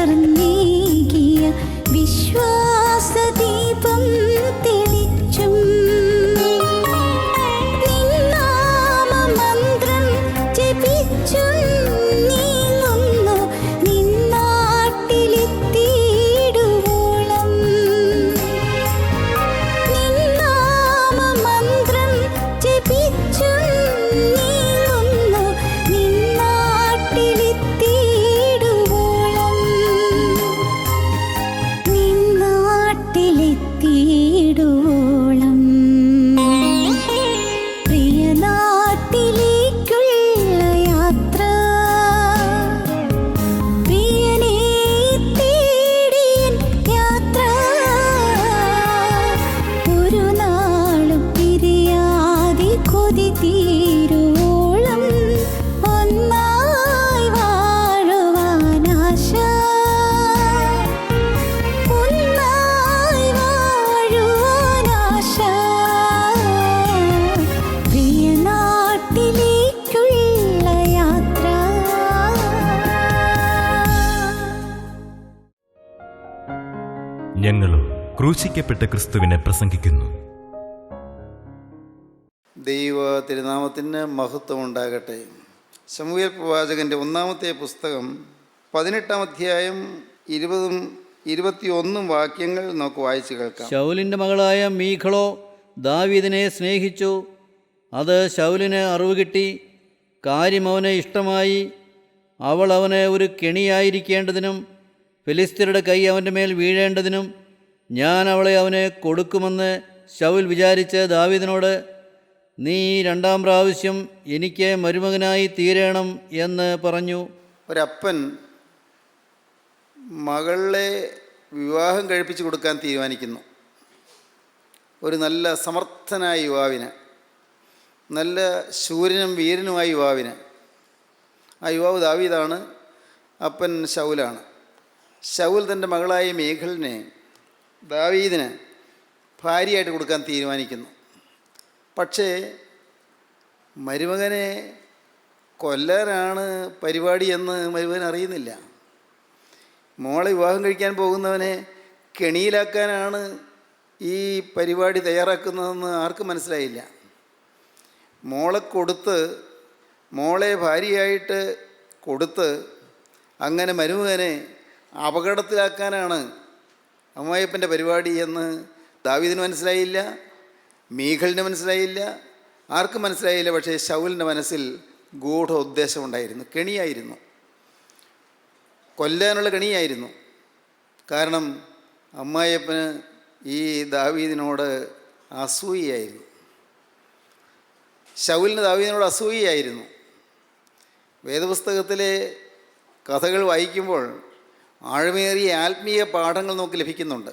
പകർന്നേകിയ വിശ്വാസദീപം തെളിച്ചും നിന്നാമമന്ത്രം ജപിച്ചും നീങ്ങുന്നു നിന്നാട്ടിലെത്തിയിടുവോളം. നിന്നാമമന്ത്രം ജപിച്ചും നീങ്ങുന്നു നിന്നാട്ടിലെത്തിയിടുവോളം. നിന്നാട്ടിലെത്തിയിടുവോളം. പ്രിയനാട്ടിലേക്കുള്ള യാത്ര, പ്രിയനെ തേടിയൻ യാത്ര, ഒരു നാളും പിരിയാതെ കൊതി തീരുവോളം ഒന്നായി വാഴുവാനാശ, ഒന്നായി വാഴുവാനാശ. പ്രിയനാട്ടിലേക്കുള്ള യാത്ര. ഞങ്ങളും ക്രൂശിക്കപ്പെട്ട ക്രിസ്തുവിനെ പ്രസംഗിക്കുന്നു. ദൈവ തിരുനാമത്തിന് മഹത്വം ഉണ്ടാകട്ടെ. ശമൂവേൽ പ്രവാചകൻ്റെ ഒന്നാമത്തെ പുസ്തകം 18-ാം അധ്യായം 20-21 വാക്യങ്ങൾ നമുക്ക് വായിച്ചു കേൾക്കാം. ശൗലിൻ്റെ മകളായ മീഖളോ ദാവീദിനെ സ്നേഹിച്ചു. അത് ശൗലിന് അറിവ് കിട്ടി. കാര്യം അവന് ഇഷ്ടമായി. അവൾ അവന് ഒരു കെണിയായിരിക്കേണ്ടതിനും ഫിലിസ്ത്യരുടെ കൈ അവൻ്റെ മേൽ വീഴേണ്ടതിനും ഞാൻ അവളെ അവന് കൊടുക്കുമെന്ന് ശൗൽ വിചാരിച്ച് ദാവീദിനോട്, നീ 2-ാം പ്രാവശ്യം എനിക്ക് മരുമകനായി തീരണം എന്ന് പറഞ്ഞു. ഒരപ്പൻ മകളെ വിവാഹം കഴിപ്പിച്ച് കൊടുക്കാൻ തീരുമാനിക്കുന്നു. ഒരു നല്ല സമർത്ഥനായ യുവാവിന്, നല്ല ശൂരനും വീരനുമായ യുവാവിന്. ആ യുവാവ് ദാവീദാണ്, അപ്പൻ ശൗലാണ്. ശൗൽ തൻ്റെ മകളായ മീഖളിനെ ദാവീദിന് ഭാര്യയായിട്ട് കൊടുക്കാൻ തീരുമാനിക്കുന്നു. പക്ഷേ മരുമകനെ കൊല്ലാനാണ് പരിപാടി എന്ന് മരുമകൻ അറിയുന്നില്ല. മോളെ വിവാഹം കഴിക്കാൻ പോകുന്നവനെ കെണിയിലാക്കാനാണ് ഈ പരിപാടി തയ്യാറാക്കുന്നതെന്ന് ആർക്കും മനസ്സിലായില്ല. മോളെ ഭാര്യയായിട്ട് കൊടുത്ത് അങ്ങനെ മരുമകനെ അപകടത്തിലാക്കാനാണ് അമ്മായിയപ്പൻ്റെ പരിപാടി എന്ന് ദാവീദിന് മനസ്സിലായില്ല, മീഖളിന് മനസ്സിലായില്ല, ആർക്കും മനസ്സിലായില്ല. പക്ഷേ ശൗലിൻ്റെ മനസ്സിൽ ഗൂഢ ഉദ്ദേശമുണ്ടായിരുന്നു. കെണിയായിരുന്നു, കൊല്ലാനുള്ള കെണിയായിരുന്നു. കാരണം അമ്മായിയപ്പന് ഈ ദാവീദിനോട് അസൂയയായിരുന്നു. ശൗലിന് ദാവീദിനോട് അസൂയയായിരുന്നു. വേദപുസ്തകത്തിലെ കഥകൾ വായിക്കുമ്പോൾ ആഴമേറിയ ആത്മീയ പാഠങ്ങൾ നമുക്ക് ലഭിക്കുന്നുണ്ട്.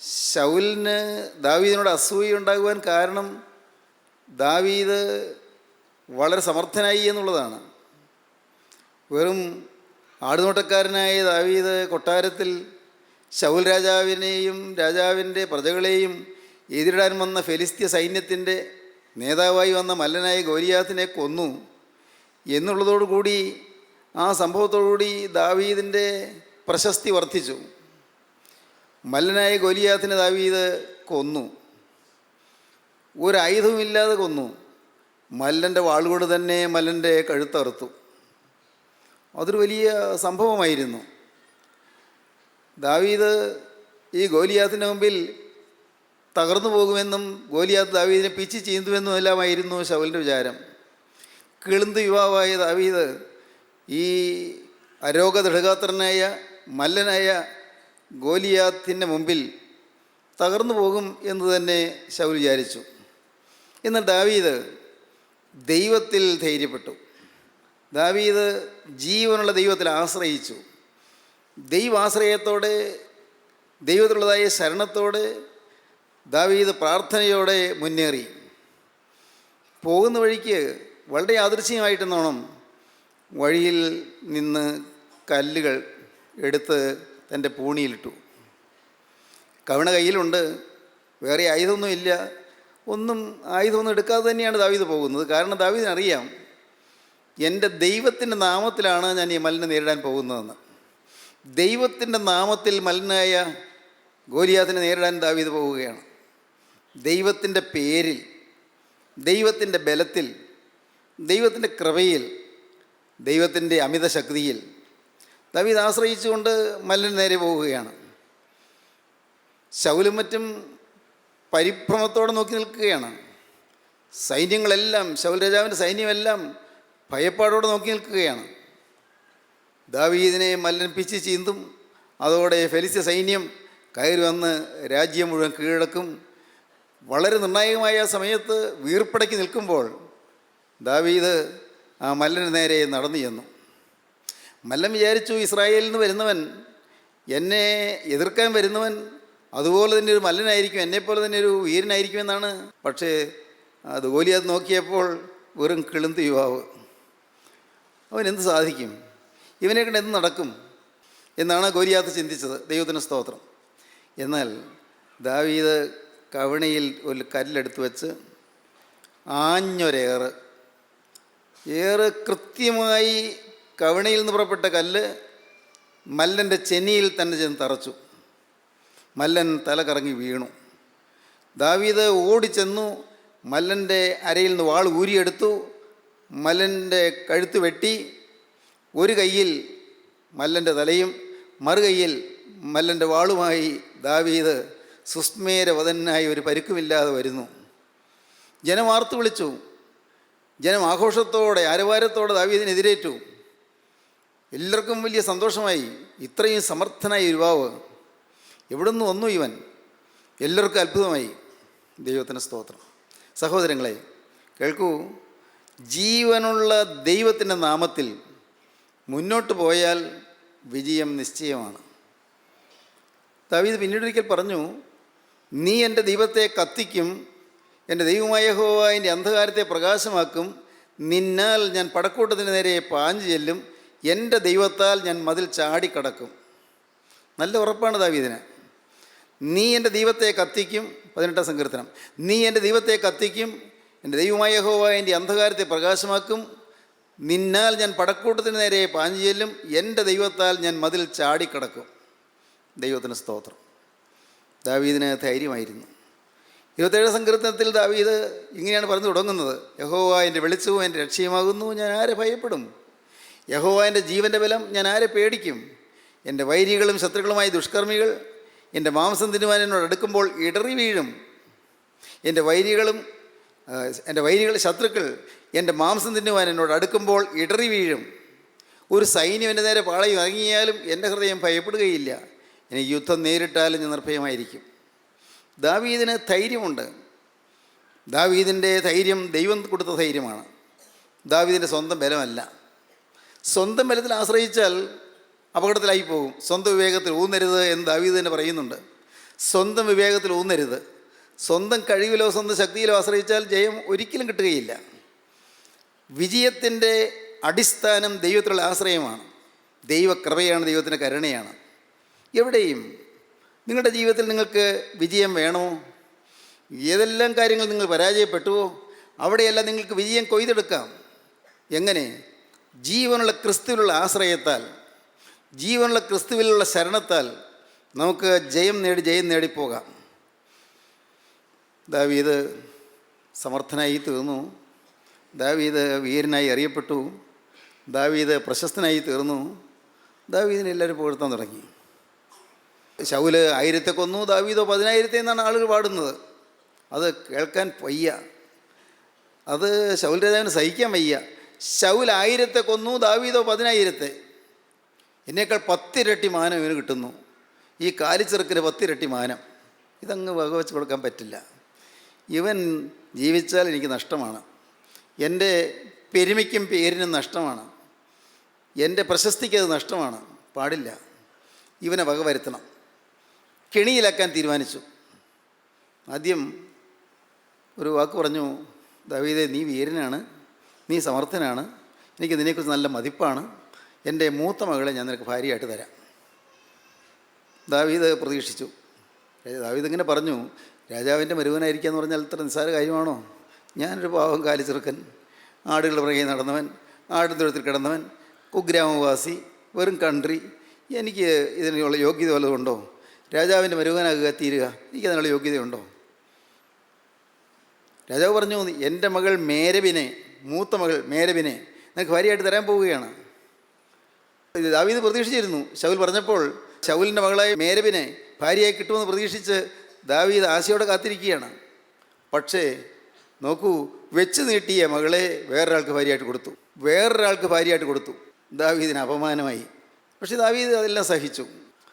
ശൗലിന് ദാവീദിനോട് അസൂയ ഉണ്ടാകുവാൻ കാരണം ദാവീദ് വളരെ സമർത്ഥനായി എന്നുള്ളതാണ്. വെറും ആടുനോട്ടക്കാരനായ ദാവീദ് കൊട്ടാരത്തിൽ ശൗൽ രാജാവിനെയും രാജാവിൻ്റെ പ്രജകളെയും എതിരിടാൻ വന്ന ഫെലിസ്ത്യ സൈന്യത്തിൻ്റെ നേതാവായി വന്ന മല്ലനായ ഗോലിയാത്തിനെ കൊന്നു എന്നുള്ളതോടുകൂടി, ആ സംഭവത്തോടുകൂടി ദാവീദിൻ്റെ പ്രശസ്തി വർദ്ധിച്ചു. മല്ലനായ ഗോലിയാത്തിനെ ദാവീദ് കൊന്നു. ഒരായുധവുമില്ലാതെ കൊന്നു. മല്ലൻ്റെ വാളുകൊണ്ട് തന്നെ മല്ലൻ്റെ കഴുത്തറുത്തു. അതൊരു വലിയ സംഭവമായിരുന്നു. ദാവീദ് ഈ ഗോലിയാത്തിൻ്റെ മുമ്പിൽ തകർന്നു പോകുമെന്നും ഗോലിയാത്ത് ദാവീദിനെ പിച്ച് ചീന്തുമെന്നും എല്ലാമായിരുന്നു ശൗലിൻ്റെ വിചാരം. കിളുന്ത് യുവാവായ ദാവീദ് ഈ അരോഗദൃഢഗാത്രനായ മല്ലനായ ഗോലിയാത്തിൻ്റെ മുമ്പിൽ തകർന്നു പോകും എന്ന് തന്നെ ശൗൽ വിചാരിച്ചു. എന്നാൽ ദാവീദ് ദൈവത്തിൽ ധൈര്യപ്പെട്ടു. ദാവീദ് ജീവനുള്ള ദൈവത്തിൽ ആശ്രയിച്ചു. ദൈവാശ്രയത്തോടെ, ദൈവത്തിലുള്ളതായ ശരണത്തോടെ ദാവീദ് പ്രാർത്ഥനയോടെ മുന്നേറി. പോകുന്ന വഴിക്ക് വളരെ യാദൃച്ഛികമായിട്ടെന്നോണം വഴിയിൽ നിന്ന് കല്ലുകൾ എടുത്ത് തൻ്റെ പൂണിയിലിട്ടു. കവിണ കയ്യിലുണ്ട്, വേറെ ആയുധമൊന്നുമില്ല. ആയുധമൊന്നും എടുക്കാതെ തന്നെയാണ് ദാവീദ് പോകുന്നത്. കാരണം ദാവീദിനറിയാം, എൻ്റെ ദൈവത്തിൻ്റെ നാമത്തിലാണ് ഞാൻ ഈ മല്ലനെ നേരിടാൻ പോകുന്നതെന്ന്. ദൈവത്തിൻ്റെ നാമത്തിൽ മല്ലനായ ഗോലിയാത്തിനെ നേരിടാൻ ദാവീദ് പോവുകയാണ്. ദൈവത്തിൻ്റെ പേരിൽ, ദൈവത്തിൻ്റെ ബലത്തിൽ, ദൈവത്തിൻ്റെ കൃപയിൽ, ദൈവത്തിൻ്റെ അമിത ശക്തിയിൽ ദാവീദ് ആശ്രയിച്ചുകൊണ്ട് മല്ലന് നേരെ പോവുകയാണ്. ശൗലും മറ്റും പരിഭ്രമത്തോടെ നോക്കി നിൽക്കുകയാണ്. സൈന്യങ്ങളെല്ലാം, ശൗൽ രാജാവിൻ്റെ സൈന്യമെല്ലാം ഭയപ്പാടോടെ നോക്കി നിൽക്കുകയാണ്. ദാവീദിനെ മല്ലൻ പിച്ച് ചീന്തും. അതോടെ ഫെലിസ്ത്യ സൈന്യം കയറി വന്ന് രാജ്യം മുഴുവൻ കീഴടക്കും. വളരെ നിർണായകമായ സമയത്ത് വീർപ്പടക്കി നിൽക്കുമ്പോൾ ദാവീദ് ആ മല്ലന് നേരെ നടന്നു ചെന്നു. മല്ലൻ വിചാരിച്ചു, ഇസ്രായേലിൽ നിന്ന് വരുന്നവൻ, എന്നെ എതിർക്കാൻ വരുന്നവൻ അതുപോലെ തന്നെ ഒരു മല്ലനായിരിക്കും, എന്നെപ്പോലെ തന്നെ ഒരു വീരനായിരിക്കുമെന്നാണ്. പക്ഷേ അത് ഗോലിയാത്ത് നോക്കിയപ്പോൾ വെറും കിളുന്ത് യുവാവ്. അവൻ എന്ത് സാധിക്കും, ഇവനെ കൊണ്ട് എന്ത് നടക്കും എന്നാണ് ഗോലിയാത്ത് ചിന്തിച്ചത്. ദൈവത്തിന് സ്തോത്രം. എന്നാൽ ദാവീദ് കവിണയിൽ ഒരു കല്ലെടുത്ത് വെച്ച് ഏറ് കൃത്യമായി കവിണയിൽ നിന്ന് പുറപ്പെട്ട കല്ല് മല്ലൻ്റെ ചെന്നിയിൽ തന്നെ ചെന്ന് തറച്ചു. മല്ലൻ തല കറങ്ങി വീണു. ദാവീദ് ഓടിച്ചെന്നു മല്ലൻ്റെ അരയിൽ നിന്ന് വാൾ ഊരിയെടുത്തു. മല്ലൻ്റെ കഴുത്ത് വെട്ടി. ഒരു കയ്യിൽ മല്ലൻ്റെ തലയും മറുകൈയിൽ മല്ലൻ്റെ വാളുമായി ദാവീദ് സുസ്മേരവദനായി ഒരു പരുക്കുമില്ലാതെ വരുന്നു. ജനം ആർത്തു വിളിച്ചു. ജനം ആഘോഷത്തോടെ, ആരവാരത്തോടെ ദാവീദിനെതിരേറ്റു. എല്ലാവർക്കും വലിയ സന്തോഷമായി. ഇത്രയും സമർത്ഥനായ യുവാവ് എവിടെ നിന്ന് വന്നു ഇവൻ? എല്ലാവർക്കും അത്ഭുതമായി. ദൈവത്തിന് സ്തോത്രം. സഹോദരങ്ങളെ കേൾക്കൂ, ജീവനുള്ള ദൈവത്തിൻ്റെ നാമത്തിൽ മുന്നോട്ട് പോയാൽ വിജയം നിശ്ചയമാണ്. ദാവീദ് പിന്നീടൊരിക്കൽ പറഞ്ഞു, നീ എൻ്റെ ദൈവത്തെ കത്തിക്കും, എൻ്റെ ദൈവമായ യഹോവ എൻ്റെ അന്ധകാരത്തെ പ്രകാശമാക്കും, നിന്നാൽ ഞാൻ പടക്കൂട്ടത്തിന് നേരെ പാഞ്ഞു ചെല്ലും, എൻ്റെ ദൈവത്താൽ ഞാൻ മതിൽ ചാടിക്കടക്കും. നല്ല ഉറപ്പാണ് ദാവീദിന്. നീ എൻ്റെ ദൈവത്തെ കത്തിക്കും, 18 സങ്കീർത്തനം. നീ എൻ്റെ ദൈവത്തെ കത്തിക്കും, എൻ്റെ ദൈവമായ യഹോവ എൻ്റെ അന്ധകാരത്തെ പ്രകാശമാക്കും, നിന്നാൽ ഞാൻ പടക്കൂട്ടത്തിന് നേരെ പാഞ്ഞു ചെല്ലും, എൻ്റെ ദൈവത്താൽ ഞാൻ മതിൽ ചാടിക്കടക്കും. ദൈവത്തിന് സ്തോത്രം. ദാവീദിന് ധൈര്യമായിരുന്നു. 27 സങ്കീർത്തനത്തിൽ ദാവീദ് ഇങ്ങനെയാണ് പറഞ്ഞു തുടങ്ങുന്നത്: യഹോവ എൻ്റെ വെളിച്ചവും എൻ്റെ രക്ഷയുമാകുന്നു, ഞാൻ ആരെ ഭയപ്പെടും? യഹോവ എൻ്റെ ജീവൻ്റെ ബലം, ഞാൻ ആരെ പേടിക്കും? എൻ്റെ വൈരികളും ശത്രുക്കളുമായ ദുഷ്കർമ്മികൾ എൻ്റെ മാംസം തിന്നുവാൻ എന്നോട് അടുക്കുമ്പോൾ ഇടറി വീഴും. എൻ്റെ വൈരികൾ ശത്രുക്കൾ എൻ്റെ മാംസം തിന്നുവാൻ എന്നോട് അടുക്കുമ്പോൾ ഇടറി വീഴും. ഒരു സൈന്യം എൻ്റെ നേരെ പാളയം ഇറങ്ങിയാലും എൻ്റെ ഹൃദയം ഭയപ്പെടുകയില്ല. എനിക്ക് യുദ്ധം നേരിട്ടാലും ഞാൻ നിർഭയമായിരിക്കും. ദാവീദിന് ധൈര്യമുണ്ട്. ദാവീദിൻ്റെ ധൈര്യം ദൈവം കൊടുത്ത ധൈര്യമാണ്. ദാവീദിൻ്റെ സ്വന്തം ബലമല്ല. സ്വന്തം ബലത്തിൽ ആശ്രയിച്ചാൽ അപകടത്തിലായി പോകും. സ്വന്തം വിവേകത്തിൽ ഊന്നരുത് എന്ന് ദാവീദ് തന്നെ പറയുന്നുണ്ട്. സ്വന്തം വിവേകത്തിൽ ഊന്നരുത്. സ്വന്തം കഴിവിലോ സ്വന്തം ശക്തിയിലോ ആശ്രയിച്ചാൽ ജയം ഒരിക്കലും കിട്ടുകയില്ല. വിജയത്തിൻ്റെ അടിസ്ഥാനം ദൈവത്തിലുള്ള ആശ്രയമാണ്. ദൈവകൃപയാണ്, ദൈവത്തിൻ്റെ കരുണയാണ്. എവിടെയും നിങ്ങളുടെ ജീവിതത്തിൽ നിങ്ങൾക്ക് വിജയം വേണോ? ഏതെല്ലാം കാര്യങ്ങൾ നിങ്ങൾ പരാജയപ്പെട്ടുവോ അവിടെയെല്ലാം നിങ്ങൾക്ക് വിജയം കൊയ്തെടുക്കാം. എങ്ങനെ? ജീവനുള്ള ക്രിസ്തുവിലുള്ള ആശ്രയത്താൽ, ജീവനുള്ള ക്രിസ്തുവിലുള്ള ശരണത്താൽ നമുക്ക് ജയം നേടിപ്പോകാം. ദാവീദ് സമർത്ഥനായി തീർന്നു. ദാവീദ് വീരനായി അറിയപ്പെട്ടു. ദാവീദ് പ്രശസ്തനായി തീർന്നു. ദാവീദിനെ എല്ലാവരും പുകഴ്ത്താൻ തുടങ്ങി. ശൗല് 1000 കൊന്നു, ദാവീദോ 10,000 എന്നാണ് ആളുകൾ പാടുന്നത്. അത് കേൾക്കാൻ വയ്യ. അത് ശൗൽ രാജാവിന് സഹിക്കാൻ വയ്യ. ശൗൽ 1000 കൊന്നു, ദാവീദോ 10,000. എന്നേക്കാൾ 10 ഇരട്ടി മാനം ഇവന് കിട്ടുന്നു. ഈ കാലിച്ചെറുക്കിന് 10 ഇരട്ടി മാനം. ഇതങ്ങ് വകവെച്ച് കൊടുക്കാൻ പറ്റില്ല. ഇവൻ ജീവിച്ചാൽ എനിക്ക് നഷ്ടമാണ്. എൻ്റെ പെരുമയ്ക്കും പേരിനും നഷ്ടമാണ്. എൻ്റെ പ്രശസ്തിക്ക് അത് നഷ്ടമാണ്. പാടില്ല. ഇവനെ വകവരുത്തണം. കെണിയിലാക്കാൻ തീരുമാനിച്ചു. ആദ്യം ഒരു വാക്ക് പറഞ്ഞു: ദാവീദേ, നീ വീരനാണ്, നീ സമർത്ഥനാണ്, എനിക്ക് നിന്നെക്കുറിച്ച് നല്ല മതിപ്പാണ്. എൻ്റെ മൂത്ത മകളെ ഞാൻ നിനക്ക് ഭാര്യയായിട്ട് തരാം. ദാവീദ് പ്രതീക്ഷിച്ചു. ദാവീദ് ഇങ്ങനെ പറഞ്ഞു: രാജാവിൻ്റെ മരുവനായിരിക്കുക എന്ന് പറഞ്ഞാൽ ഇത്ര നിസ്സാര കാര്യമാണോ? ഞാനൊരു പാവം കാലിച്ചെറുക്കൻ, ആടുകളുടെ പുറകെ നടന്നവൻ, ആടുംതൊഴുത്തിൽ കിടന്നവൻ, കുഗ്രാമവാസി, വെറും കൺട്രി, എനിക്ക് ഇതിനുള്ള യോഗ്യത വല്ലതുണ്ടോ? രാജാവിൻ്റെ മരുമകനാകുക, തീരുക, എനിക്കതിനുള്ള യോഗ്യതയുണ്ടോ? രാജാവ് പറഞ്ഞു, എൻ്റെ മകൾ മേരബിനെ, മൂത്ത മകൾ മേരബിനെ നിനക്ക് ഭാര്യയായിട്ട് തരാൻ പോവുകയാണ്. ഇത് ദാവീദ് പ്രതീക്ഷിച്ചിരുന്നു. ശൗൽ പറഞ്ഞപ്പോൾ ശൗലിൻ്റെ മകളായ മേരബിനെ ഭാര്യയായി കിട്ടുമെന്ന് പ്രതീക്ഷിച്ച് ദാവീദ് ആശയോടെ കാത്തിരിക്കുകയാണ്. പക്ഷേ നോക്കൂ, വെച്ച് നീട്ടിയ മകളെ വേറൊരാൾക്ക് ഭാര്യയായിട്ട് കൊടുത്തു. ദാവീദിന് അപമാനമായി. പക്ഷേ ദാവീദ് അതെല്ലാം സഹിച്ചു.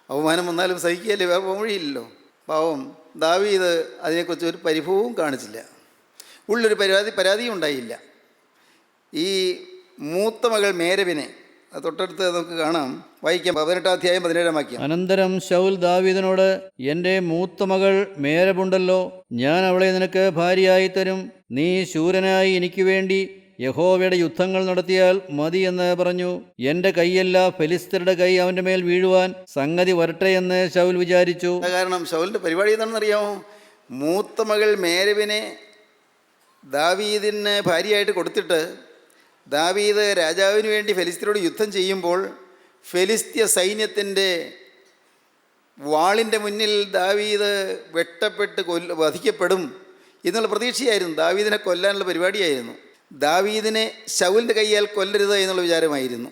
അപമാനം വന്നാലും സഹിക്കുകയല്ലേ, വേറെ വഴിയില്ലല്ലോ. പാവം ദാവീദ് അതിനെക്കുറിച്ച് ഒരു പരിഭവവും കാണിച്ചില്ല, ഉള്ളൊരു പരാതിയും ഉണ്ടായില്ല. ഈ മൂത്ത മകൾ മേരബിനെ തൊട്ടടുത്ത് നമുക്ക് കാണാം, വായിക്കാം, 18 അധ്യായം 17 വാക്യം. അനന്തരം ശൗൽ ദാവീദിനോട്, എൻ്റെ മൂത്ത മകൾ മേരബുണ്ടല്ലോ, ഞാൻ അവളെ നിനക്ക് ഭാര്യയായി തരും. നീ ശൂരനായി എനിക്ക് വേണ്ടി യഹോവയുടെ യുദ്ധങ്ങൾ നടത്തിയാൽ മതി എന്ന് പറഞ്ഞു. എൻ്റെ കൈയല്ല, ഫെലിസ്ത്യരുടെ കൈ അവൻ്റെ മേൽ വീഴുവാൻ സംഗതി വരട്ടെ എന്ന് ശൗൽ വിചാരിച്ചു. കാരണം ശൗലിൻ്റെ പരിപാടി എന്താണെന്ന് അറിയാമോ? മൂത്ത മകൾ മേരബിനെ ദാവീദിന് ഭാര്യയായിട്ട് കൊടുത്തിട്ട് ദാവീദ് രാജാവിന് വേണ്ടി ഫെലിസ്ത്യരോട് യുദ്ധം ചെയ്യുമ്പോൾ ഫെലിസ്ത്യ സൈന്യത്തിൻ്റെ വാളിൻ്റെ മുന്നിൽ ദാവീദ് വെട്ടപ്പെട്ട് വധിക്കപ്പെടും എന്നുള്ള പ്രതീക്ഷയായിരുന്നു. ദാവീദിനെ കൊല്ലാനുള്ള പരിപാടിയായിരുന്നു. ദാവീദിനെ ശൗലിൻ്റെ കയ്യാൽ കൊല്ലരുത് എന്നുള്ള വിചാരമായിരുന്നു.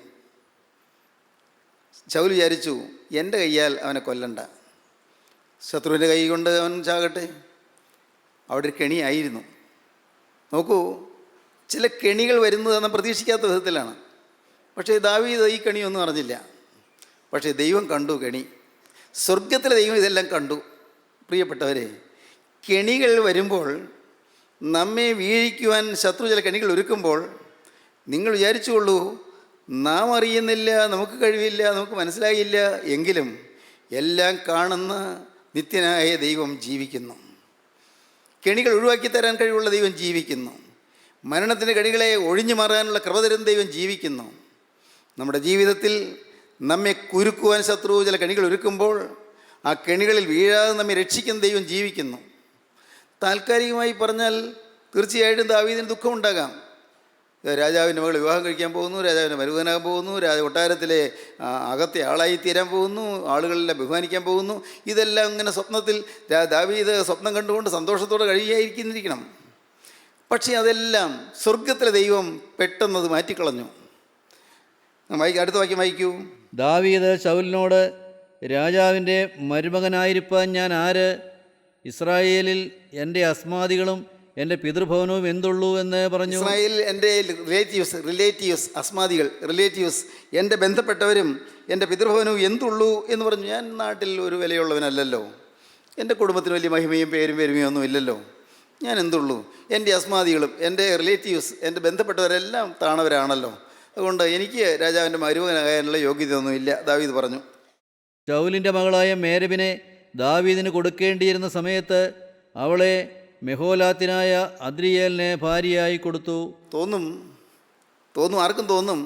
ശൗൽ വിചാരിച്ചു, എൻ്റെ കയ്യാൽ അവനെ കൊല്ലണ്ട, ശത്രുവിൻ്റെ കൈ കൊണ്ട് അവൻ ചാകട്ടെ. അവിടെ ഒരു കെണിയായിരുന്നു. നോക്കൂ, ചില കെണികൾ വരുന്നത് നമ്മൾ പ്രതീക്ഷിക്കാത്ത വിധത്തിലാണ്. പക്ഷേ ദാവീദ് ഈ കെണിയൊന്നും അറിഞ്ഞില്ല. പക്ഷേ ദൈവം കണ്ടു കെണി. സ്വർഗത്തിലെ ദൈവം ഇതെല്ലാം കണ്ടു. പ്രിയപ്പെട്ടവരെ, കെണികൾ വരുമ്പോൾ, നമ്മെ വീഴിക്കുവാൻ ശത്രു ചില കെണികൾ ഒരുക്കുമ്പോൾ, നിങ്ങൾ വിചാരിച്ചുകൊള്ളൂ, നാം അറിയുന്നില്ല, നമുക്ക് കഴിവില്ല, നമുക്ക് മനസ്സിലായില്ല എങ്കിലും എല്ലാം കാണുന്ന നിത്യനായ ദൈവം ജീവിക്കുന്നു. കെണികൾ ഒഴിവാക്കി തരാൻ കഴിവുള്ള ദൈവം ജീവിക്കുന്നു. മരണത്തിൻ്റെ കെണികളെ ഒഴിഞ്ഞു മാറാനുള്ള കൃപ തരുന്ന ദൈവം ജീവിക്കുന്നു. നമ്മുടെ ജീവിതത്തിൽ നമ്മെ കുരുക്കുവാൻ ശത്രു ചില കെണികൾ ഒരുക്കുമ്പോൾ ആ കെണികളിൽ വീഴാതെ നമ്മെ രക്ഷിക്കുന്ന ദൈവം ജീവിക്കുന്നു. താൽക്കാലികമായി പറഞ്ഞാൽ തീർച്ചയായിട്ടും ദാവീദിന് ദുഃഖമുണ്ടാകാം. രാജാവിൻ്റെ മകൾ വിവാഹം കഴിക്കാൻ പോകുന്നു, രാജാവിൻ്റെ മരുമകനാകാൻ പോകുന്നു, കൊട്ടാരത്തിലെ അകത്തെ ആളായി തീരാൻ പോകുന്നു, ആളുകളെല്ലാം ബഹുമാനിക്കാൻ പോകുന്നു. ഇതെല്ലാം ഇങ്ങനെ സ്വപ്നത്തിൽ ദാവീദ് സ്വപ്നം കണ്ടുകൊണ്ട് സന്തോഷത്തോടെ കഴിയായിരിക്കുന്നിരിക്കണം. പക്ഷേ അതെല്ലാം സ്വർഗത്തിലെ ദൈവം പെട്ടെന്നത് മാറ്റിക്കളഞ്ഞു. അടുത്ത വാക്യം വായിക്കൂ. ദാവീദ് ശൗലിനോട്, രാജാവിൻ്റെ മരുമകനായിരിക്കാൻ ഞാൻ ആര്? ഇസ്രായേലിൽ എൻ്റെ അസ്മാദികളും എൻ്റെ പിതൃഭവനവും എന്തുള്ളൂ എന്ന് പറഞ്ഞു. ഇസ്രായേലിൽ എൻ്റെ റിലേറ്റീവ്സ് എൻ്റെ ബന്ധപ്പെട്ടവരും എൻ്റെ പിതൃഭവനവും എന്തുള്ളൂ എന്ന് പറഞ്ഞു. ഞാൻ നാട്ടിൽ ഒരു വിലയുള്ളവനല്ലല്ലോ, എൻ്റെ കുടുംബത്തിന് വലിയ മഹിമയും പേരുമയോ ഒന്നും ഇല്ലല്ലോ, ഞാൻ എന്തുള്ളൂ? എൻ്റെ അസ്മാദികളും എൻ്റെ റിലേറ്റീവ്സ് എൻ്റെ ബന്ധപ്പെട്ടവരെല്ലാം താണവരാണല്ലോ, അതുകൊണ്ട് എനിക്ക് രാജാവിൻ്റെ മരുമകനാകാനുള്ള യോഗ്യതയൊന്നുമില്ല, ദാവീദ് പറഞ്ഞു. ശൗലിൻ്റെ മകളായ മേരബിനെ ദാവീദിന് കൊടുക്കേണ്ടിയിരുന്ന സമയത്ത് അവളെ മെഹോലാത്തിനായ അദ്രിയേലിനെ ഭാര്യയായി കൊടുത്തു. ആർക്കും തോന്നും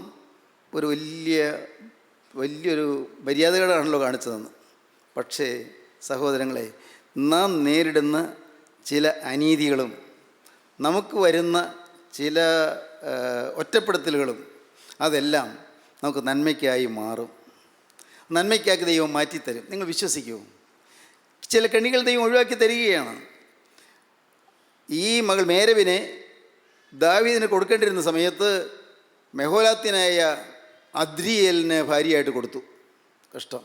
ഒരു വലിയൊരു മര്യാദകളാണല്ലോ കാണിച്ചതെന്ന്. പക്ഷേ സഹോദരങ്ങളെ, നാം നേരിടുന്ന ചില അനീതികളും നമുക്ക് വരുന്ന ചില ഒറ്റപ്പെടുത്തലുകളും അതെല്ലാം നമുക്ക് നന്മയ്ക്കായി മാറും. നന്മയ്ക്കാക്കി ദൈവം മാറ്റിത്തരും. നിങ്ങൾ വിശ്വസിക്കൂ, ചില കെണികൾ ദൈവം ഒഴിവാക്കി തരികയാണ്. ഈ മകൾ മേരബിനെ ദാവീദിന് കൊടുക്കേണ്ടിരുന്ന സമയത്ത് മെഹോലാത്യനായ അദ്രിയേലിന് ഭാര്യയായിട്ട് കൊടുത്തു. കഷ്ടം.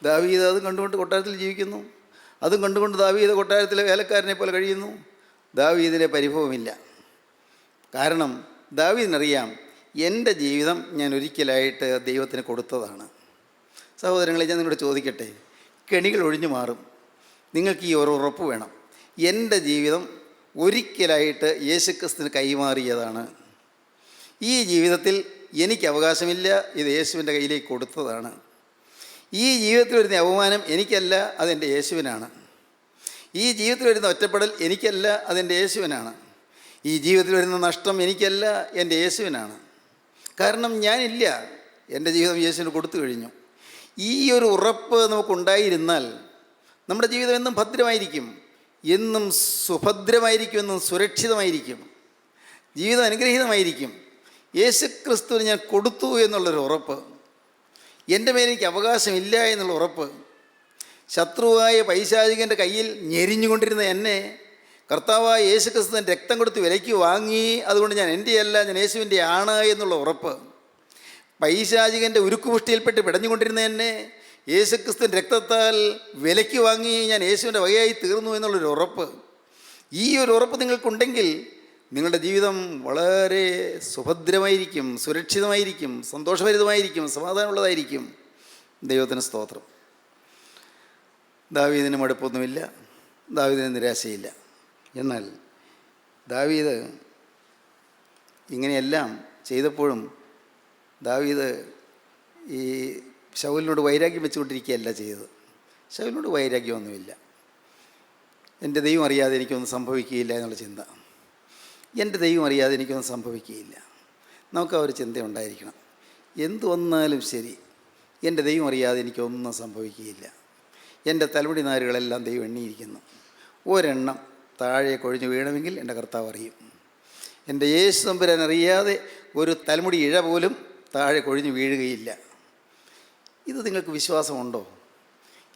ദാവീദ് അതും കണ്ടുകൊണ്ട് കൊട്ടാരത്തിൽ ജീവിക്കുന്നു, അതും കണ്ടുകൊണ്ട് ദാവീദ് കൊട്ടാരത്തിലെ വേലക്കാരനെ പോലെ കഴിയുന്നു. ദാവീദിന് പരിഭവമില്ല. കാരണം ദാവീദിനറിയാം, എൻ്റെ ജീവിതം ഞാൻ ഒരിക്കലായിട്ട് ദൈവത്തിന് കൊടുത്തതാണ്. സഹോദരങ്ങളെ, ഞാൻ നിങ്ങളോട് ചോദിക്കട്ടെ, കെണികൾ ഒഴിഞ്ഞു മാറും. നിങ്ങൾക്ക് ഈ ഒരു ഉറപ്പ് വേണം, എൻ്റെ ജീവിതം ഒരിക്കലായിട്ട് യേശുക്രിസ്തുവിന് കൈമാറിയതാണ്. ഈ ജീവിതത്തിൽ എനിക്ക് അവകാശമില്ല, ഇത് യേശുവിൻ്റെ കയ്യിലേക്ക് കൊടുത്തതാണ്. ഈ ജീവിതത്തിൽ വരുന്ന അപമാനം എനിക്കല്ല, അതെൻ്റെ യേശുവിനാണ്. ഈ ജീവിതത്തിൽ വരുന്ന ഒറ്റപ്പെടൽ എനിക്കല്ല, അതെൻ്റെ യേശുവിനാണ്. ഈ ജീവിതത്തിൽ വരുന്ന നഷ്ടം എനിക്കല്ല, എൻ്റെ യേശുവിനാണ്. കാരണം ഞാനില്ല, എൻ്റെ ജീവിതം യേശുവിന് കൊടുത്തു കഴിഞ്ഞു. ഈ ഒരു ഉറപ്പ് നമുക്കുണ്ടായിരുന്നാൽ നമ്മുടെ ജീവിതം എന്നും ഭദ്രമായിരിക്കും, എന്നും സുഭദ്രമായിരിക്കും, എന്നും സുരക്ഷിതമായിരിക്കും, ജീവിതം അനുഗ്രഹീതമായിരിക്കും. യേശുക്രിസ്തുവിന് ഞാൻ കൊടുത്തു എന്നുള്ളൊരു ഉറപ്പ്, എൻ്റെ മേൽ എനിക്ക് അവകാശമില്ല എന്നുള്ള ഉറപ്പ്, ശത്രുവായ പൈശാചികൻ്റെ കയ്യിൽ ഞെരിഞ്ഞുകൊണ്ടിരുന്ന എന്നെ കർത്താവായ യേശുക്രിസ്തുവിൻ്റെ രക്തം കൊടുത്ത് വിലയ്ക്ക് വാങ്ങി, അതുകൊണ്ട് ഞാൻ എൻ്റെയല്ല, ഞാൻ യേശുവിൻ്റെ ആണ് എന്നുള്ള ഉറപ്പ്, പൈശാചികൻ്റെ ഉരുക്കുമുഷ്ടിയിൽപ്പെട്ട് പിടഞ്ഞുകൊണ്ടിരുന്ന എന്നെ യേശുക്രിസ്തുവിൻ്റെ രക്തത്താൽ വിലയ്ക്ക് വാങ്ങി, ഞാൻ യേശുവിൻ്റെ വകയായി തീർന്നു എന്നുള്ളൊരു ഉറപ്പ്. ഈ ഒരു ഉറപ്പ് നിങ്ങൾക്കുണ്ടെങ്കിൽ നിങ്ങളുടെ ജീവിതം വളരെ സുഭദ്രമായിരിക്കും, സുരക്ഷിതമായിരിക്കും, സന്തോഷഭരിതമായിരിക്കും, സമാധാനമുള്ളതായിരിക്കും. ദൈവത്തിന് സ്തോത്രം. ദാവീദിന് മടുപ്പൊന്നുമില്ല, ദാവീദിന് നിരാശയില്ല. എന്നാൽ ദാവീദ് ഇങ്ങനെയെല്ലാം ചെയ്തപ്പോഴും ദാവീദ് ഈ ശൗലിനോട് വൈരാഗ്യം വെച്ചുകൊണ്ടിരിക്കുകയല്ല ചെയ്തത്. ശൗലിനോട് വൈരാഗ്യമൊന്നുമില്ല. എൻ്റെ ദൈവം അറിയാതെ എനിക്കൊന്നും സംഭവിക്കുകയില്ല എന്നുള്ള ചിന്ത, എൻ്റെ ദൈവം അറിയാതെ എനിക്കൊന്നും സംഭവിക്കുകയില്ല. നമുക്ക് ആ ഒരു ചിന്ത ഉണ്ടായിരിക്കണം. എന്തു വന്നാലും ശരി, എൻ്റെ ദൈവം അറിയാതെ എനിക്കൊന്നും സംഭവിക്കുകയില്ല. എൻ്റെ തലമുടി നാരുകളെല്ലാം ദൈവം എണ്ണിയിരിക്കുന്നു. ഒരെണ്ണം താഴെ കൊഴിഞ്ഞു വീണമെങ്കിൽ എൻ്റെ കർത്താവ് അറിയും. എൻ്റെ യേശു തമ്പുരാൻ അറിയാതെ ഒരു തലമുടി ഇഴ പോലും താഴെ കൊഴിഞ്ഞു വീഴുകയില്ല. ഇത് നിങ്ങൾക്ക് വിശ്വാസമുണ്ടോ?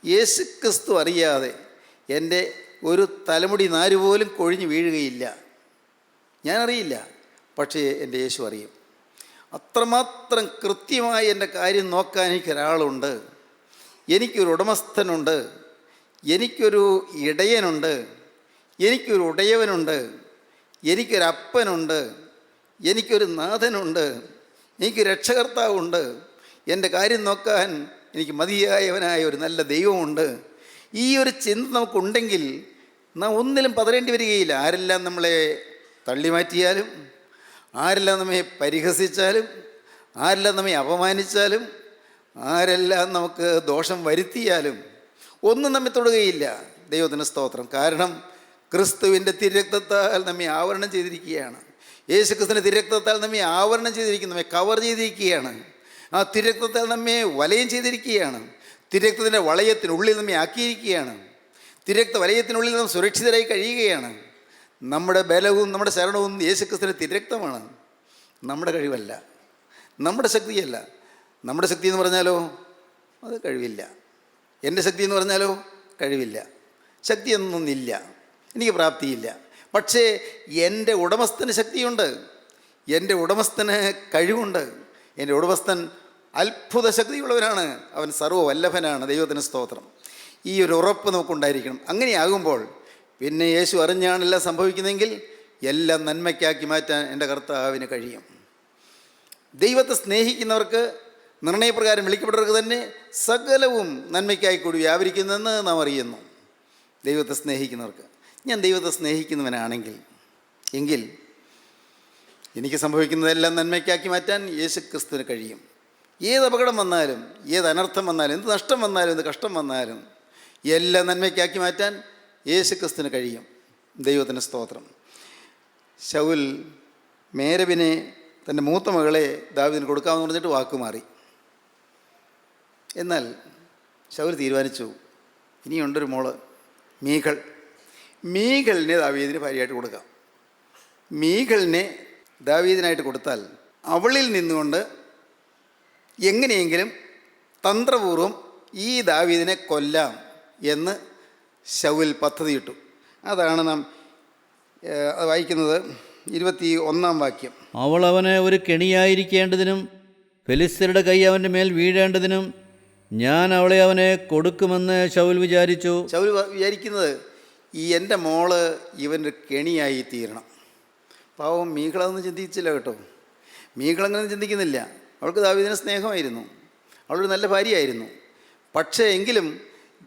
യേശു ക്രിസ്തു അറിയാതെ എൻ്റെ ഒരു തലമുടി നാര് പോലും കൊഴിഞ്ഞു വീഴുകയില്ല. ഞാനറിയില്ല, പക്ഷേ എൻ്റെ യേശു അറിയും. അത്രമാത്രം കൃത്യമായി എൻ്റെ കാര്യം നോക്കാൻ എനിക്കൊരാളുണ്ട്. എനിക്കൊരു ഉടമസ്ഥനുണ്ട്, എനിക്കൊരു ഇടയനുണ്ട്, എനിക്കൊരു ഉടയവനുണ്ട്, എനിക്കൊരപ്പനുണ്ട്, എനിക്കൊരു നാഥനുണ്ട്, എനിക്ക് രക്ഷകർത്താവുണ്ട്. എൻ്റെ കാര്യം നോക്കാൻ എനിക്ക് മതിയായവനായ ഒരു നല്ല ദൈവമുണ്ട്. ഈ ഒരു ചിന്ത നമുക്കുണ്ടെങ്കിൽ നാം ഒന്നിലും പതറേണ്ടി വരികയില്ല. ആരെല്ലാം നമ്മളെ തള്ളി മാറ്റിയാലും, ആരെല്ലാം നമ്മെ പരിഹസിച്ചാലും, ആരെല്ലാം നമ്മെ അപമാനിച്ചാലും, ആരെല്ലാം നമുക്ക് ദോഷം വരുത്തിയാലും ഒന്നും നമ്മെ തൊടുകയില്ല. ദൈവത്തിന് സ്തോത്രം. കാരണം ക്രിസ്തുവിൻ്റെ തിരുരക്തത്താൽ നമ്മെ ആവരണം ചെയ്തിരിക്കുകയാണ്. യേശു ക്രിസ്തുവിൻ്റെ തിരുരക്തത്താൽ നമ്മെ ആവരണം ചെയ്തിരിക്കുന്നു, നമ്മെ കവർ ചെയ്തിരിക്കുകയാണ്. ആ തിരുരക്തത്താൽ നമ്മെ വലയം ചെയ്തിരിക്കുകയാണ്. തിരുരക്തത്തിൻ്റെ വളയത്തിനുള്ളിൽ നമ്മെ ആക്കിയിരിക്കുകയാണ്. തിരുരക്ത വലയത്തിനുള്ളിൽ നാം സുരക്ഷിതരായി കഴിയുകയാണ്. നമ്മുടെ ബലവും നമ്മുടെ ശരണവും യേശു ക്രിസ്തുവിൻ്റെ തിരുരക്തമാണ്, നമ്മുടെ കഴിവല്ല, നമ്മുടെ ശക്തിയല്ല. നമ്മുടെ ശക്തി എന്ന് പറഞ്ഞാലോ അത് കഴിവില്ല. എൻ്റെ ശക്തി എന്ന് പറഞ്ഞാലോ കഴിവില്ല. ശക്തിയൊന്നുമില്ല, എനിക്ക് പ്രാപ്തിയില്ല. പക്ഷേ എൻ്റെ ഉടമസ്ഥന് ശക്തിയുണ്ട്, എൻ്റെ ഉടമസ്ഥന് കഴിവുണ്ട്. എൻ്റെ ഉടമസ്ഥൻ അത്ഭുത ശക്തിയുള്ളവനാണ്, അവൻ സർവ്വവല്ലഭനാണ്. ദൈവത്തിന് സ്തോത്രം. ഈ ഒരു ഉറപ്പ് നമുക്കുണ്ടായിരിക്കണം. അങ്ങനെയാകുമ്പോൾ പിന്നെ യേശു അറിഞ്ഞാണെല്ലാം സംഭവിക്കുന്നതെങ്കിൽ എല്ലാം നന്മയ്ക്കാക്കി മാറ്റാൻ എൻ്റെ കർത്താവിന് കഴിയും. ദൈവത്തെ സ്നേഹിക്കുന്നവർക്ക്, നിർണയപ്രകാരം വിളിക്കപ്പെട്ടവർക്ക് തന്നെ സകലവും നന്മയ്ക്കായി കൂടി വ്യാപരിക്കുന്നെന്ന് നാം അറിയുന്നു. ദൈവത്തെ സ്നേഹിക്കുന്നവർക്ക്, ഞാൻ ദൈവത്തെ സ്നേഹിക്കുന്നവനാണെങ്കിൽ എങ്കിൽ എനിക്ക് സംഭവിക്കുന്നതെല്ലാം നന്മയ്ക്കാക്കി മാറ്റാൻ യേശു ക്രിസ്തുവിന് കഴിയും. ഏത് അപകടം വന്നാലും, ഏത് അനർത്ഥം വന്നാലും, എന്ത് നഷ്ടം വന്നാലും, എന്ത് കഷ്ടം വന്നാലും എല്ലാം നന്മയ്ക്കാക്കി മാറ്റാൻ യേശു ക്രിസ്തുവിന് കഴിയും. ദൈവത്തിന് സ്തോത്രം. ശൗൽ മേരബിനെ, തൻ്റെ മൂത്ത മകളെ ദാവീദിന് കൊടുക്കാമെന്ന് പറഞ്ഞിട്ട് വാക്കുമാറി. എന്നാൽ ശൗൽ തീരുമാനിച്ചു, ഇനിയുണ്ടൊരു മോള് മീഖളിനെ ദാവീദിന് ഭാര്യയായിട്ട് കൊടുക്കാം. മീഖളിനെ ദാവീദിനായിട്ട് കൊടുത്താൽ അവളിൽ നിന്നുകൊണ്ട് എങ്ങനെയെങ്കിലും തന്ത്രപൂർവം ഈ ദാവീദിനെ കൊല്ലാം എന്ന് ശൗൽ പദ്ധതിയിട്ടു. അതാണ് നാം വായിക്കുന്നത് 21-ാം വാക്യം. അവൾ അവന് ഒരു കെണിയായിരിക്കേണ്ടതിനും ഫെലിസ്ത്യരുടെ കൈ അവൻ്റെ മേൽ വീഴേണ്ടതിനും ഞാൻ അവളെ അവനെ കൊടുക്കുമെന്ന് ശൗൽ വിചാരിച്ചു. ശൗൽ വിചാരിക്കുന്നത് ഈ എൻ്റെ മോള് ഇവൻ്റെ കെണിയായി തീരണം. പാവം മീഖളൊന്നും ചിന്തിച്ചില്ല കേട്ടോ. മീഖളങ്ങനെ ചിന്തിക്കുന്നില്ല. അവൾക്ക് ദാവീദിന് സ്നേഹമായിരുന്നു, അവളൊരു നല്ല ഭാര്യയായിരുന്നു. പക്ഷേ എങ്കിലും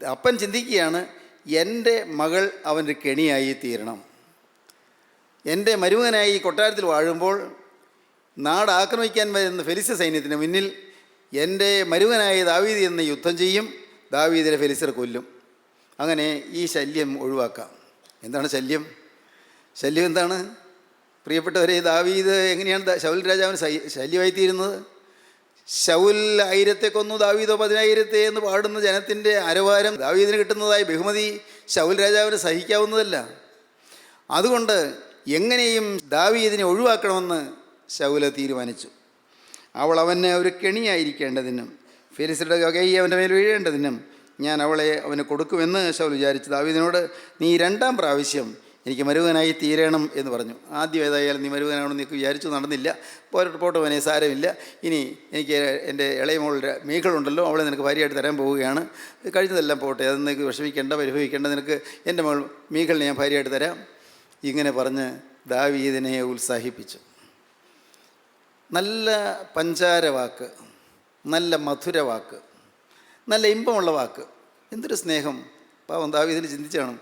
അപ്പൻ ചിന്തിക്കുകയാണ്, എൻ്റെ മകൾ അവൻ്റെ കെണിയായി തീരണം. എൻ്റെ മരുമകനായി കൊട്ടാരത്തിൽ വാഴുമ്പോൾ നാട് ആക്രമിക്കാൻ വരുന്ന ഫെലിസ്ത്യ സൈന്യത്തിന് മുന്നിൽ എൻ്റെ മരുമകനായ ദാവീദ് എന്ന് യുദ്ധം ചെയ്യും, ദാവീദിനെ ഫെലിസ്ത്യർ കൊല്ലും. അങ്ങനെ ഈ ശല്യം ഒഴിവാക്കാം. എന്താണ് ശല്യം? ശല്യം എന്താണ് പ്രിയപ്പെട്ടവരെ? ദാവീദ് എങ്ങനെയാണ് ശൗൽ രാജാവിന് ശല്യമായിത്തീരുന്നത്? ശൗൽ 1000 കൊന്നു, ദാവീദോ 10,000 എന്ന് പാടുന്ന ജനത്തിൻ്റെ അരവാരം, ദാവീദിന് കിട്ടുന്നതായ ബഹുമതി ശൗൽ രാജാവിന് സഹിക്കാവുന്നതല്ല. അതുകൊണ്ട് എങ്ങനെയും ദാവീദിനെ ഒഴിവാക്കണമെന്ന് ശൗല് തീരുമാനിച്ചു. അവൾ അവന് ഒരു കെണിയായിരിക്കേണ്ടതിനും ഫെലിസ്ത്യരുടെ കൈ അവൻ്റെ മേൽ വീഴേണ്ടതിനും ഞാൻ അവളെ അവന് കൊടുക്കുമെന്ന് ശൗൽ വിചാരിച്ചു. ദാവീദിനോട്, നീ 2ാം പ്രാവശ്യം എനിക്ക് മരുമകനായി തീരണം എന്ന് പറഞ്ഞു. ആദ്യം ഏതായാലും നീ മരുമകനാണെന്ന് നീക്ക് വിചാരിച്ചു, നടന്നില്ല. പോട്ടവനെ സാരമില്ല. ഇനി എനിക്ക് എൻ്റെ ഇളയ മോളുടെ മീകളുണ്ടല്ലോ, അവളെ നിനക്ക് ഭാര്യയായിട്ട് തരാൻ പോവുകയാണ്. കഴിഞ്ഞതെല്ലാം പോട്ടെ, അത് നിനക്ക് വിഷമിക്കേണ്ട, പരിഭവിക്കേണ്ട. നിനക്ക് എൻ്റെ മോൾ മീകളിനെ ഞാൻ ഭാര്യയായിട്ട് തരാം. ഇങ്ങനെ പറഞ്ഞ് ദാവീദിനെ ഉത്സാഹിപ്പിച്ചു. നല്ല പഞ്ചാര വാക്ക്, നല്ല മധുര വാക്ക്, നല്ല ഇമ്പമുള്ള വാക്ക്. എന്തൊരു സ്നേഹം! പാവം ദാവീദിന് ചിന്തിച്ചാണ്.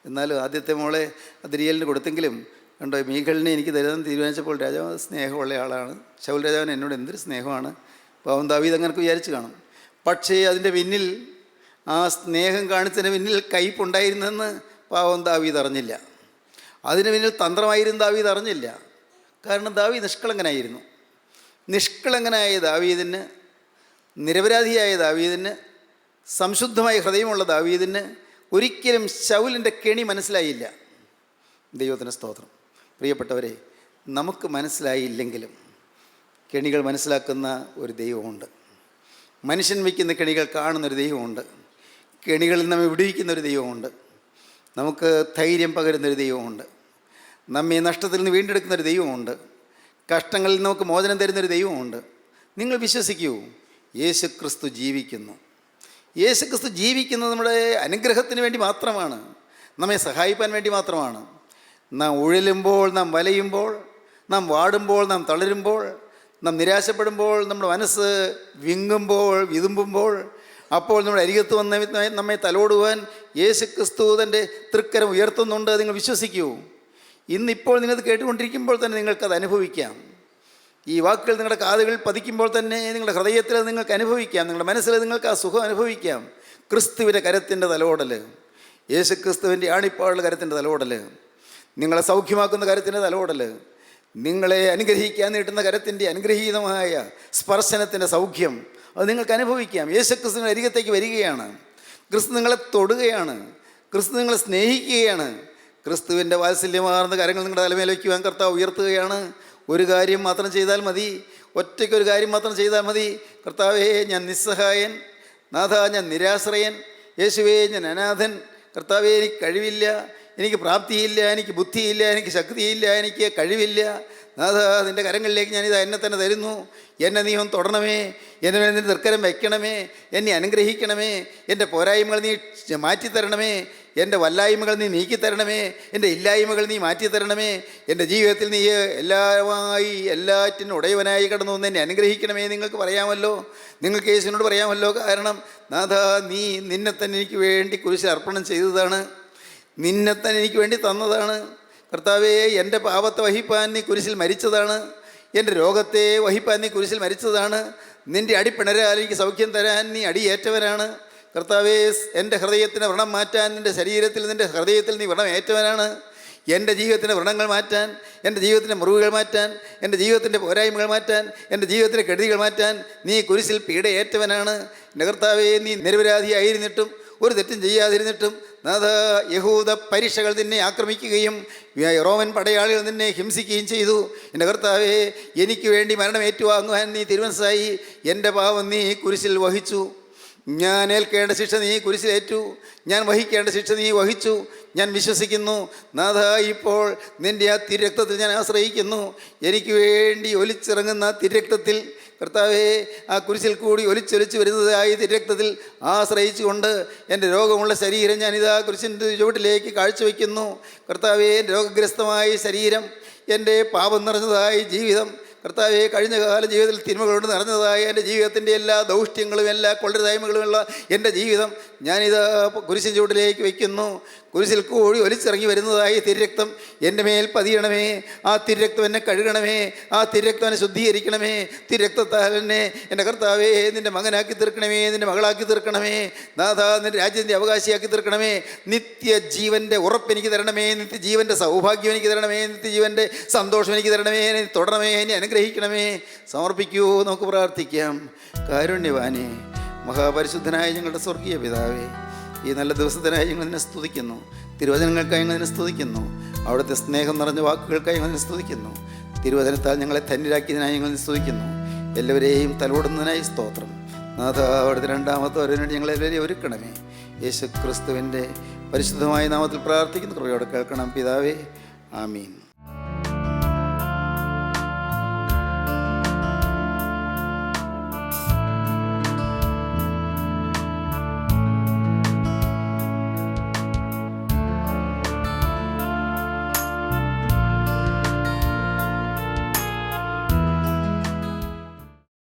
എന്നാലും ആദ്യത്തെ മോളെ അദ്രിയേലിന് കൊടുത്തെങ്കിലും കണ്ടോ, മീകളിനെ എനിക്ക് തരുമെന്ന് തീരുമാനിച്ചപ്പോൾ രാജാവ് സ്നേഹമുള്ള ആളാണ്. ശൗൽ രാജാവിന് എന്നോട് എന്തൊരു സ്നേഹമാണ്. പാവം ദാവീദ് അങ്ങനെ വിചാരിച്ച് കാണും. പക്ഷേ അതിൻ്റെ പിന്നിൽ, ആ സ്നേഹം കാണിച്ചതിന് പിന്നിൽ കയ്പുണ്ടായിരുന്നെന്ന് പാവം ദാവീദ് അറിഞ്ഞില്ല. അതിന് പിന്നിൽ തന്ത്രമായിരുന്നു ദാവീദ് അറിഞ്ഞില്ല. കാരണം ദാവീദ് നിഷ്കളങ്കനായിരുന്നു. നിഷ്കളങ്കനായ ദാവീദിന്, നിരപരാധിയായ ദാവീദിന്, സംശുദ്ധമായ ഹൃദയമുള്ള ദാവീദിന് ഒരിക്കലും ശൗലിൻ്റെ കെണി മനസ്സിലായില്ല. ദൈവത്തിന് സ്തോത്രം. പ്രിയപ്പെട്ടവരെ, നമുക്ക് മനസ്സിലായില്ലെങ്കിലും കെണികൾ മനസ്സിലാക്കുന്ന ഒരു ദൈവമുണ്ട്. മനുഷ്യൻ വയ്ക്കുന്ന കെണികൾ കാണുന്നൊരു ദൈവമുണ്ട്. കെണികളിൽ നമ്മെ വിടുവിക്കുന്നൊരു ദൈവമുണ്ട്. നമുക്ക് ധൈര്യം പകരുന്നൊരു ദൈവമുണ്ട്. നമ്മെ നഷ്ടത്തിൽ നിന്ന് വീണ്ടെടുക്കുന്നൊരു ദൈവമുണ്ട്. കഷ്ടങ്ങളിൽ നമുക്ക് മോചനം തരുന്നൊരു ദൈവമുണ്ട്. നിങ്ങൾ വിശ്വസിക്കൂ, യേശു ക്രിസ്തു ജീവിക്കുന്നു. യേശു ക്രിസ്തു ജീവിക്കുന്നത് നമ്മുടെ അനുഗ്രഹത്തിന് വേണ്ടി മാത്രമാണ്, നമ്മെ സഹായിപ്പാൻ വേണ്ടി മാത്രമാണ്. നാം ഉഴലുമ്പോൾ, നാം വലയുമ്പോൾ, നാം വാടുമ്പോൾ, നാം തളരുമ്പോൾ, നാം നിരാശപ്പെടുമ്പോൾ, നമ്മുടെ മനസ്സ് വിങ്ങുമ്പോൾ, വിതുമ്പുമ്പോൾ, അപ്പോൾ നമ്മുടെ അരികത്ത് വന്ന് നമ്മെ തലോടുവാൻ യേശു ക്രിസ്തു തൻ്റെ തൃക്കരം ഉയർത്തുന്നുണ്ട്. നിങ്ങൾ വിശ്വസിക്കൂ. ഇന്നിപ്പോൾ നിങ്ങളത് കേട്ടുകൊണ്ടിരിക്കുമ്പോൾ തന്നെ നിങ്ങൾക്കത് അനുഭവിക്കാം. ഈ വാക്കുകൾ നിങ്ങളുടെ കാതുകളിൽ പതിക്കുമ്പോൾ തന്നെ നിങ്ങളുടെ ഹൃദയത്തിൽ നിങ്ങൾക്ക് അനുഭവിക്കാം. നിങ്ങളുടെ മനസ്സിൽ നിങ്ങൾക്ക് ആ സുഖം അനുഭവിക്കാം. ക്രിസ്തുവിൻ്റെ കരത്തിൻ്റെ തലോടൽ, യേശു ക്രിസ്തുവിൻ്റെ ആണിപ്പാടുള്ള കരത്തിൻ്റെ തലോടൽ, നിങ്ങളെ സൗഖ്യമാക്കുന്ന കരത്തിൻ്റെ തലോടൽ, നിങ്ങളെ അനുഗ്രഹിക്കാൻ നീട്ടുന്ന കരത്തിൻ്റെ അനുഗ്രഹീതമായ സ്പർശനത്തിൻ്റെ സൗഖ്യം, അത് നിങ്ങൾക്ക് അനുഭവിക്കാം. യേശു ക്രിസ്തുവിൻ്റെ അരികത്തേക്ക് വരികയാണ്. ക്രിസ്തു നിങ്ങളെ തൊടുകയാണ്. ക്രിസ്തു നിങ്ങളെ സ്നേഹിക്കുകയാണ്. ക്രിസ്തുവിൻ്റെ വാത്സല്യമാർന്ന കരങ്ങൾ നിങ്ങളുടെ തലമേൽ വയ്ക്കുവാൻ കർത്താവ് ഉയർത്തുകയാണ്. ഒരു കാര്യം മാത്രം ചെയ്താൽ മതി, ഒറ്റയ്ക്കൊരു കാര്യം മാത്രം ചെയ്താൽ മതി. കർത്താവേ, ഞാൻ നിസ്സഹായൻ. നാഥ, ഞാൻ നിരാശ്രയൻ. യേശുവേ, ഞാൻ അനാഥൻ. കർത്താവേ, എനിക്ക് കഴിവില്ല, എനിക്ക് പ്രാപ്തിയില്ല, എനിക്ക് ബുദ്ധിയില്ല, എനിക്ക് ശക്തിയില്ല, എനിക്ക് കഴിവില്ല. നാഥ, നിൻ്റെ കരങ്ങളിലേക്ക് ഞാനിതാ എന്നെ തന്നെ തരുന്നു. എന്നെ നീ ഒന്ന് തൊടണമേ, എന്നെ വേണ്ടി നിൻ്റെ തൃക്കരം വയ്ക്കണമേ, എന്നെ അനുഗ്രഹിക്കണമേ, എൻ്റെ പോരായ്മകൾ നീ മാറ്റിത്തരണമേ, എൻ്റെ വല്ലായ്മകൾ നീ നീക്കിത്തരണമേ, എൻ്റെ ഇല്ലായ്മകൾ നീ മാറ്റിത്തരണമേ, എൻ്റെ ജീവിതത്തിൽ നീ എല്ലാറ്റിനും ഉടയവനായി കടന്നു വന്ന് എന്നെ അനുഗ്രഹിക്കണമേ. നിങ്ങൾക്ക് പറയാമല്ലോ, നിങ്ങൾക്ക് യേശുവിനോട് പറയാമല്ലോ. കാരണം നാഥ, നീ നിന്നെ തന്നെ എനിക്ക് വേണ്ടി കുരിശിൽ അർപ്പണം ചെയ്തതാണ്, നിന്നെ തന്നെ എനിക്ക് വേണ്ടി തന്നതാണ്. കർത്താവേ, എൻ്റെ പാപത്തെ വഹിപ്പാൻ നീ കുരിശിൽ മരിച്ചതാണ്, എൻ്റെ രോഗത്തെ വഹിപ്പാൻ നീ കുരിശിൽ മരിച്ചതാണ്, നിൻ്റെ അടിപ്പിണരാൽ എനിക്ക് സൗഖ്യം തരാൻ നീ അടിയേറ്റവനാണ്. കർത്താവേ, എൻ്റെ ഹൃദയത്തിന് വ്രണം മാറ്റാൻ നിൻ്റെ ശരീരത്തിൽ, നിൻ്റെ ഹൃദയത്തിൽ നീ വ്രണം ഏറ്റവനാണ്. എൻ്റെ ജീവിതത്തിൻ്റെ വ്രണങ്ങൾ മാറ്റാൻ, എൻ്റെ ജീവിതത്തിൻ്റെ മുറിവുകൾ മാറ്റാൻ, എൻ്റെ ജീവിതത്തിൻ്റെ പോരായ്മകൾ മാറ്റാൻ, എൻ്റെ ജീവിതത്തിൻ്റെ കെടുതികൾ മാറ്റാൻ നീ കുരിശിൽ പീഡയേറ്റവനാണ്. എൻ്റെ കർത്താവേ, നീ നിരപരാധിയായിരുന്നിട്ടും ഒരു തെറ്റും ചെയ്യാതിരുന്നിട്ടും നാഥ, യഹൂദ പരീക്ഷകൾ നിന്നെ ആക്രമിക്കുകയും റോമൻ പടയാളികൾ നിന്നെ ഹിംസിക്കുകയും ചെയ്തു. എൻ്റെ കർത്താവേ, എനിക്ക് വേണ്ടി മരണം ഏറ്റുവാങ്ങുവാൻ നീ തിരുമനസ്സായി. എൻ്റെ പാവം നീ കുരിശിൽ വഹിച്ചു. ഞാൻ ഏൽക്കേണ്ട ശിക്ഷ നീ കുരിശിലേറ്റു, ഞാൻ വഹിക്കേണ്ട ശിക്ഷ നീ വഹിച്ചു. ഞാൻ വിശ്വസിക്കുന്നു നാഥ, ഇപ്പോൾ നിൻ്റെ ആ തിരക്തത്തിൽ ഞാൻ ആശ്രയിക്കുന്നു. എനിക്ക് വേണ്ടി ഒലിച്ചിറങ്ങുന്ന തിരക്തത്തിൽ കർത്താവേ, ആ കുരിശിൽ കൂടി ഒലിച്ചൊലിച്ച് വരുന്നതായി തിരക്തത്തിൽ ആശ്രയിച്ചുകൊണ്ട് എൻ്റെ രോഗമുള്ള ശരീരം ഞാനിതാ കുരിശിൻ്റെ ചുവട്ടിലേക്ക് കാഴ്ചവെക്കുന്നു. കർത്താവേ, എൻ്റെ രോഗഗ്രസ്തമായ ശരീരം, എൻ്റെ പാപം നിറഞ്ഞതായ ജീവിതം, കർത്താവേ, കഴിഞ്ഞ കാല ജീവിതത്തിൽ തിന്മകളുണ്ട് നിറഞ്ഞതായ എൻ്റെ ജീവിതത്തിൻ്റെ എല്ലാ ദൗഷ്ട്യങ്ങളും എല്ലാ കൊള്ളരുതായ്മകളുമുള്ള എൻ്റെ ജീവിതം ഞാനിതാ കുരിശിൻ ചുവട്ടിലേക്ക് വയ്ക്കുന്നു. കുരിശിൽ കൂടി ഒലിച്ചിറങ്ങി വരുന്നതായ തിരക്തം എൻ്റെ മേൽ പതിയണമേ. ആ തിരക്തം എന്നെ കഴുകണമേ. ആ തിരക്തം എന്നെ ശുദ്ധീകരിക്കണമേ. തിരക്തത്താൽ എന്നെ എൻ്റെ കർത്താവേ നിൻ്റെ മകനാക്കി തീർക്കണമേ, നിൻ്റെ മകളാക്കി തീർക്കണമേ. നാഥ, നിൻ്റെ രാജ്യത്തിൻ്റെ അവകാശിയാക്കി തീർക്കണമേ. നിത്യജീവൻ്റെ ഉറപ്പ് എനിക്ക് തരണമേ. നിത്യജീവൻ്റെ സൗഭാഗ്യം എനിക്ക് തരണമേ. നിത്യജീവൻ്റെ സന്തോഷം എനിക്ക് തരണമേ. എന്നെ തൊടണമേ, എന്നെ അനുഗ്രഹിക്കണമേ. സമർപ്പിക്കൂ, നമുക്ക് പ്രാർത്ഥിക്കാം. കാരുണ്യവാനേ, മഹാപരിശുദ്ധനായ ഞങ്ങളുടെ സ്വർഗീയ പിതാവേ, ഈ നല്ല ദിവസത്തിനായി ഞങ്ങൾ നിന്നെ സ്തുതിക്കുന്നു. തിരുവചനങ്ങൾക്കായി ഞങ്ങൾ നിന്നെ സ്തുതിക്കുന്നു. അവിടുത്തെ സ്നേഹം നിറഞ്ഞ വാക്കുകൾക്കായി ഞങ്ങൾ നിന്നെ സ്തുതിക്കുന്നു. തിരുവചനത്താൽ ഞങ്ങളെ ധന്യരാക്കിയതിനായി ഞങ്ങൾ സ്തുതിക്കുന്നു. എല്ലാവരെയും തലോടുന്നതിനായി സ്തോത്രം. നാഥ, അവിടുത്തെ രണ്ടാമത്തെ വരവിനുവേണ്ടി ഞങ്ങളെല്ലാവരെയും ഒരുക്കണമേ. യേശു ക്രിസ്തുവിൻ്റെ പരിശുദ്ധമായ നാമത്തിൽ പ്രാർത്ഥിക്കുന്ന കൃപയോടെ കേൾക്കണം പിതാവേ. ആമീൻ.